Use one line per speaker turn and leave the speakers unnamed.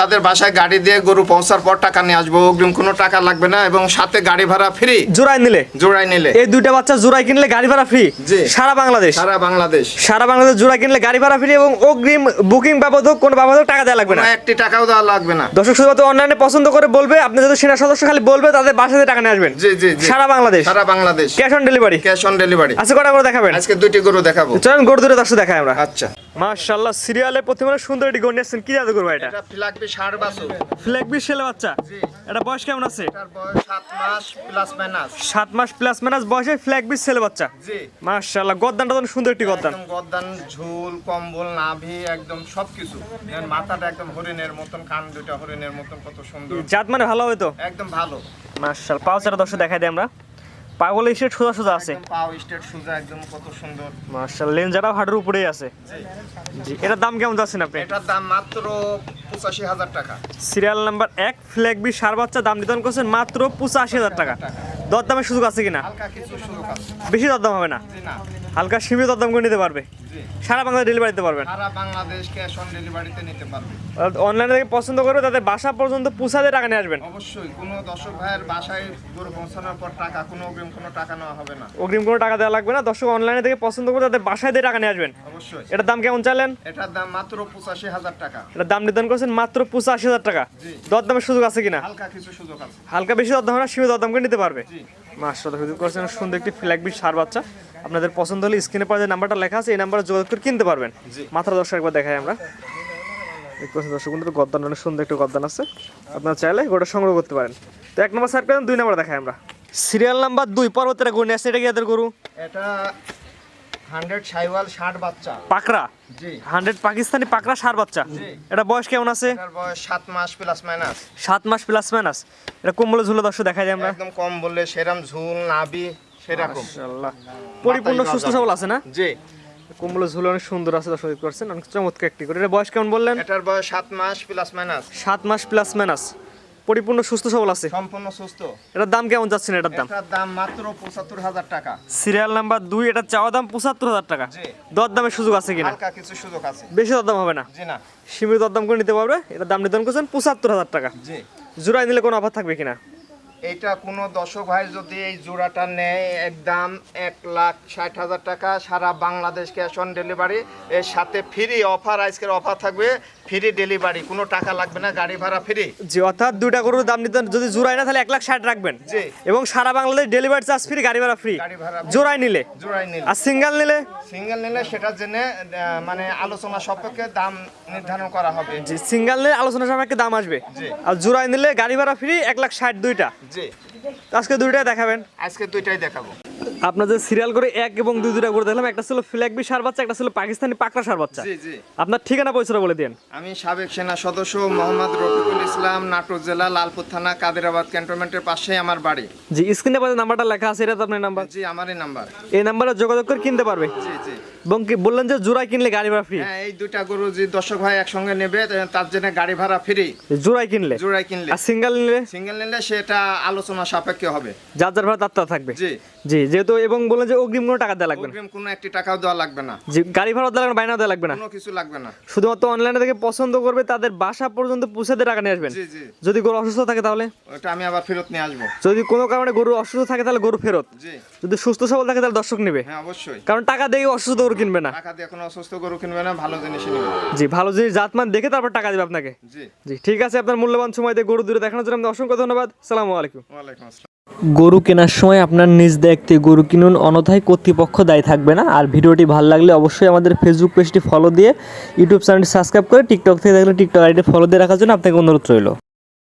তাদের বাসায় গাড়ি দিয়ে গরু পৌঁছার পর টাকা নিয়ে আসবো, অগ্রিম কোনো টাকা লাগবে না এবং সাথে গাড়ি ভাড়া ফ্রি। জোড়ায় নিলে
এই দুইটা বাচ্চা জোড়ায় কিনলে গাড়ি ভাড়া ফ্রি। সারা বাংলাদেশ জোড়া কিনলে গাড়ি ভাড়া ফ্রি এবং অগ্রিম বুকিং বাবদ হোক কোনো বাবদ হোক টাকা দেওয়া লাগবে না,
একটি টাকাও দেওয়া লাগবে না।
দর্শক শুধুমাত্র অনলাইনে পছন্দ করে বলবে, আপনি যদি সেনা সদস্য খালি বলবে তাদের বাসাতে টাকা নিয়ে আসবেন। সারা বাংলাদেশ ক্যাশ অন ডেলিভারি। আজকে কটা করে দেখাবেন?
আজকে দুইটি গরু দেখাবো।
চলেন গরু দুটো দর্শক দেখাই আমরা।
আচ্ছা,
মাশাআল্লাহ সিরিয়ালে প্রথমে সুন্দর একটি গরু নিয়েছেন। কি জাতের গরু এটা?
এটা ফ্ল্যাগবি ষাঁড় বাছুর।
ফ্ল্যাগবি ছেলে বাচ্চা। এটা বয়স কেমন আছে?
এটার বয়স 7 মাস প্লাস মাইনাস।
7 মাস প্লাস মাইনাস বয়সে ফ্ল্যাগবি ছেলে বাচ্চা।
জি
মাশাআল্লাহ গদ্দানটা তো সুন্দর একটি গদ্দান।
একদম গদ্দান, ঝুল, কম্বল, নাভি একদম সবকিছু। এর মাথাটা একদম হরিণের মতন, কান দুটো হরিণের মতন, কত সুন্দর।
জাত মানে ভালো হবে তো?
একদম ভালো।
মাশাআল্লাহ পাউচারা দর্শক দেখাই দেই আমরা। পাগল স্টেট সোজা আছে।
একদম পাও স্টেট সোজা, একদম কত সুন্দর।
মাশাআল্লাহ লেনজাটাও হাড়ের উপরেই আছে। জি এটার দাম কেমন যাচ্ছেন আপনি?
এটার দাম মাত্র 85,000 টাকা।
সিরিয়াল নাম্বার 1 ফ্ল্যাগবি ষাঁড় বাচ্চা, দাম নির্ধারণ করছেন মাত্র 85,000 টাকা। দরদামের সুযোগ আছে কিনা?
হালকা কিছু সুযোগ আছে।
বেশি দরদাম হবে না?
জি না,
হালকা সীমিত দরদাম করে নিতে পারবে।
জি
সারা বাংলাদেশ ডেলিভারি দিতে পারবেন।
সারা বাংলাদেশ ক্যাশ অন ডেলিভারিতে নিতে পারবে।
অনলাইনে থেকে পছন্দ করবে তাদের বাসা পর্যন্ত পৌঁছাতে টাকা নিয়ে আসবেন।
অবশ্যই কোনো দর্শক ভাইয়ের বাসায় গরু পৌঁছানোর পর টাকা, কোনো অগ্রিম কোনো টাকা নেওয়া হবে না।
অগ্রিম কোনো টাকা দেওয়া লাগবে না। দর্শক অনলাইনে থেকে পছন্দ করে তাদের বাসায় দিয়ে টাকা নিয়ে আসবেন।
অবশ্যই।
এটার দাম কেমন চাইলেন?
এটার দাম মাত্র 85,000 টাকা।
এটার দাম নির্ধারণ করছেন মাত্র 85,000 টাকা। দরদামের সুযোগ আছে কিনা?
হালকা কিছু সুযোগ আছে।
হালকা বেশি দরদাম হবে না, সীমিত দরদাম করে নিতে পারবে।
জি
মাশাআল্লাহ সুযোগ করেছেন সুন্দর একটি ফ্ল্যাগবি ষাঁড় বাচ্চা। আপনাদের পছন্দ হলে স্ক্রিনে পাওয়া যে নাম্বারটা লেখা আছে এই নাম্বারে যোগাযোগ করে কিনতে পারবেন। মাত্র দর্শক একবার দেখাই আমরা। দেখতে পাচ্ছেন দর্শক বন্ধুরা গদ্দান অনেক সুন্দর একটা গদ্দান আছে, আপনারা চাইলে গোটা সংগ্রহ করতে পারেন। তো 1 নম্বর সাইড করেন, 2 নম্বর দেখাই আমরা। সিরিয়াল নাম্বার 2 পর্বতের গরু নিয়ে আসছে। এটা কি এদের গরু?
এটা 100 শাইওয়াল ষাঁড় বাচ্চা
পাকড়া।
জি
100 পাকিস্তানি পাকড়া ষাঁড় বাচ্চা। এটা বয়স কেমন আছে?
এটার বয়স 7 মাস প্লাস মাইনাস।
7 মাস প্লাস মাইনাস। এটা কম্বলে ঝুলে দর্শক দেখাই যায় আমরা।
একদম কম বললে সেরকম ঝুল, নাভি সেরকম।
মাশাআল্লাহ পরিপূর্ণ সুস্থ সবল আছে না?
জি
কম্বলে ঝুলে অনেক সুন্দর আছে দর্শক দেখতে পাচ্ছেন, অনেক চমৎকার একটি করে। এটা বয়স কেমন বললেন?
এটার বয়স 7 মাস প্লাস মাইনাস।
7 মাস প্লাস মাইনাস পরিপূর্ণ সুস্থ সবল আছে,
সম্পূর্ণ সুস্থ।
এটার দাম কেমন যাচ্ছে? এটার দাম?
এটার দাম মাত্র 75,000 টাকা।
সিরিয়াল নাম্বার 2 এটা চাওয়া দাম 75,000 টাকা।
জি
দরদামের সুযোগ আছে কিনা?
হালকা কিছু সুযোগ আছে।
বেশি দরদাম হবে না,
জি না,
সীমিত দরদাম করে নিতে পারবে। এটার দাম নির্ধারণ করছেন 75,000 টাকা।
জি
জোড়ায় নিলে কোনো অফার থাকবে কিনা?
এটা কোনো দর্শক ভাই যদি এই জোড়াটা নেয়, একদম 1,60,000 টাকা, সারা বাংলাদেশ ক্যাশ অন ডেলিভারি। এর সাথে ফ্রি অফার, আজকের অফার থাকবে ফ্রি ডেলিভারি, কোনো টাকা লাগবে না, গাড়ি ভাড়া ফ্রি।
জি অর্থাৎ দুইটা গরুর দাম নির্ধারণ যদি জোড়ায় না তাহলে 1,60,000 রাখবেন।
জি
এবং সারা বাংলাদেশ ডেলিভারি চার্জ ফ্রি, গাড়ি ভাড়া ফ্রি
গাড়ি ভাড়া
জোড়ায় নিলে।
জোড়াই নিলে।
আর সিঙ্গেল নিলে?
সিঙ্গেল নিলে সেটার জন্য মানে আলোচনা সাপেক্ষে দাম নির্ধারণ করা হবে।
জি সিঙ্গেল নিলে আলোচনা সাপেক্ষে দাম আসবে।
জি
আর জোড়ায় নিলে গাড়ি ভাড়া ফ্রি 1,60,000 দুইটা।
জি
আজকে দুইটাই দেখাবেন?
আজকে দুইটাই দেখাবো।
আপনাদের সিরিয়াল করে 1 এবং 2 দুইটা করে দেখলাম। একটা ছিল ফ্ল্যাগবি ষাঁড় বাচ্চা, একটা ছিল পাকিস্তানি পাকড়া ষাঁড় বাচ্চা।
জি জি
আপনার ঠিকানা পরিচয় বলে দেন।
আমি সাবেক সেনা সদস্য মোহাম্মদ রফিকুল ইসলাম, নাটোর জেলা লালপুর থানা কাদেরাবাদ ক্যান্টনমেন্টের পাশেই আমার বাড়ি।
জি স্ক্রিনে পাশে নাম্বারটা লেখা আছে, এটা তো আপনার নাম্বার?
জি আমারই নাম্বার।
এই নাম্বারে যোগাযোগ করে কিনতে পারবে।
জি জি
এবং কি বললেন যে জোড়ায় কিনলে গাড়ি ভাড়া ফ্রি?
হ্যাঁ, এই দুইটা গরু যে দর্শক ভাই একসঙ্গে নেবে তার জন্য গাড়ি ভাড়া ফ্রি
জোড়ায় কিনলে।
জোড়াই কিনলে।
আর সিঙ্গেল নিলে?
সিঙ্গেল নিলে সেটা আলোচনা সাপেক্ষে হবে।
যার যার ভাড়া তার থাকবে।
জি
জি যেহেতু এবং বললেন যে অগ্রিম কোনো টাকা দেওয়া লাগবে না।
অগ্রিম কোনো একটি টাকাও দেওয়া লাগবে না।
জি গাড়ি ভাড়া দেওয়া লাগবে না, বাইনা দেওয়া লাগবে না,
কোনো কিছু লাগবে না।
শুধুমাত্র অনলাইনে থেকে পছন্দ করবে তাদের বাসা পর্যন্ত পৌঁছাতে টাকা নিয়ে আসবেন।
জি জি
যদি গরু অসুস্থ থাকে তাহলে?
ওটা আমি আবার ফেরত নিয়ে আসবো।
যদি কোনো কারণে গরু অসুস্থ থাকে তাহলে গরু ফেরত।
জি
যদি সুস্থ সবল থাকে তাহলে দর্শক নেবে।
হ্যাঁ অবশ্যই,
কারণ টাকা দিয়ে অসুস্থ গরু কিনবে না।
টাকা দিয়ে কোনো অসুস্থ গরু কিনবে না, ভালো জিনিসই নেবে।
জি ভালো জিনিস জাতমান দেখে তারপর টাকা দিবে আপনাকে।
জি
জি ঠিক আছে, আপনার মূল্যবান সময় দিয়ে গরু দূরে দেখানোর জন্য আপনাকে অসংখ্য ধন্যবাদ। আসসালামু আলাইকুম।
ওয়ালাইকুম আসসালাম।
গরু কেনার সময় আপনার নিজ দায়িত্বে গরু কিনুন, অন্যথায় কর্তৃপক্ষ দায়ী থাকবে না। আর ভিডিওটি ভালো লাগলে অবশ্যই আমাদের ফেসবুক পেজটি ফলো দিয়ে ইউটিউব চ্যানেলটি সাবস্ক্রাইব করে টিকটক থেকে দেখলে টিকটক আইডি ফলো দিয়ে রাখার জন্য আপনাকে অনুরোধ রইল।